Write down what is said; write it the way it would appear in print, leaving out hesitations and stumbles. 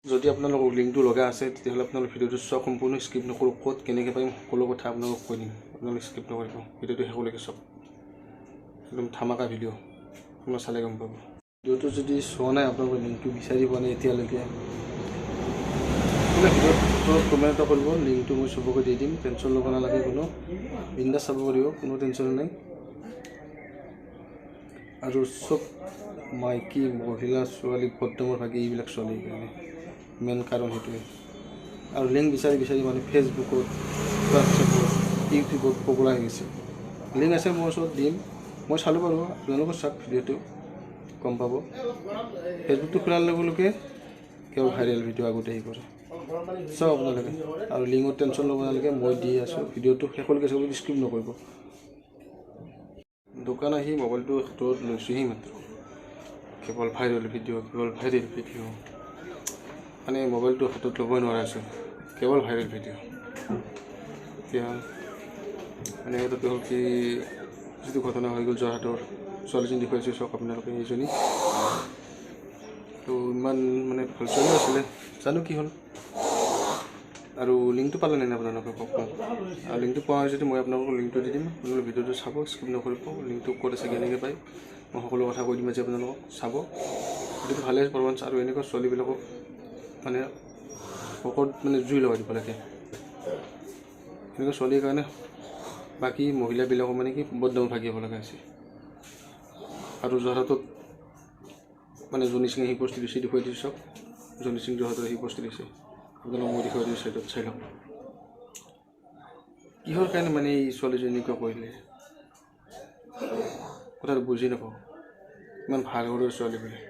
যদি আপোনালোকৰ লিংকটো লগা আছে তেতিয়াহ'লে আপোনালোক ভিডিঅ'টো চোৱা সম্পূৰ্ণ স্কিপ নকৰোঁ ক'ত কেনেকৈ পাৰিম সকলো কথা আপোনালোকক কৈ দিম আপোনালোক স্কিপ নকৰিব ভিডিঅ'টো শেষলৈকে চাওক একদম ধামাকা ভিডিঅ' আপোনালোক চালে গম পাব ভিডিঅ'টো যদি চোৱা নাই আপোনালোকৰ লিংকটো বিচাৰি পোৱা নাই এতিয়ালৈকে ভিডিঅ'ত কমেণ্ট এটা কৰিব লিংকটো মই চবকে দি দিম টেনশ্যন ল'ব নালাগে কোনো বিন্দাছ চাব পাৰিব কোনো টেনশ্যন নাই আৰু চব মাইকী মহিলা ছোৱালী ভদ্ৰমৰ ভাগি এইবিলাক ছোৱালীৰ কাৰণে মেইন কাৰণ সেইটোৱে আৰু লিংক বিচাৰি মানে ফেচবুকত হোৱাটছএপত ইউটিউবত পপুলাৰ হৈ গৈছে লিংক আছে মোৰ ওচৰত দিম মই চালোঁ বাৰু আপোনালোকে চাওক ভিডিঅ'টো গম পাব ফেচবুকটো খোলাৰ লগে লগে কেৱল ভাইৰেল ভিডিঅ' আগতে আহি পৰে চাওক আপোনালোকে আৰু লিংকত টেনশ্যন ল'ব নালাগে মই দি আছোঁ ভিডিঅ'টো শেষলৈকে চাব স্কিপ নকৰিব দোকান আহি মোবাইলটো হাতত লৈছোঁহি মাত্ৰ কেৱল ভাইৰেল ভিডিঅ' মানে মোবাইলটো হাতত ল'বই নোৱাৰা আছোঁ কেৱল ভাইৰেল ভিডিঅ' এতিয়া মানে তাতে হ'ল কি যিটো ঘটনা হৈ গ'ল যোৰহাটৰ ছোৱালীজনী দেখুৱাইছোঁ চাওক আপোনালোকে এইজনী তো ইমান মানে ভাল ছোৱালী আছিলে জানো কি হ'ল আৰু লিংকটো পালে নাই আপোনালোকে কওক আৰু লিংকটো পোৱা হয় যদি মই আপোনালোকক লিংকটো দি দিম আপোনালোকে ভিডিঅ'টো চাব স্কিপ নকৰিব লিংকটো ক'ত আছে কেনেকৈ পায় মই সকলো কথা কৈ দিম আজি আপোনালোকক চাব ভিডিঅ'টো ভালে পাৰফৰ্মেঞ্চ আৰু এনেকুৱা ছোৱালীবিলাকক মানে পকৰত মানে জুই লগাই দিব লাগে এনেকুৱা ছোৱালীৰ কাৰণে বাকী মহিলাবিলাকক মানে কি বদনাম ভাগিব লগা আছে আৰু যোৰহাটত মানে জনি সিঙে সি পষ্ট দিছে দেখুৱাই দিছে চাওক জনি সিং যোৰহাটত সি পষ্ট দিছে আপোনালোকক মই দেখুৱাই দিছোঁ ছাইডত চাই লওক কিহৰ কাৰণে মানে এই ছোৱালীজনী এনেকুৱা কৰিলে কথাটো বুজি নাপাওঁ ইমান ভাল ঘৰৰ ছোৱালী বোলে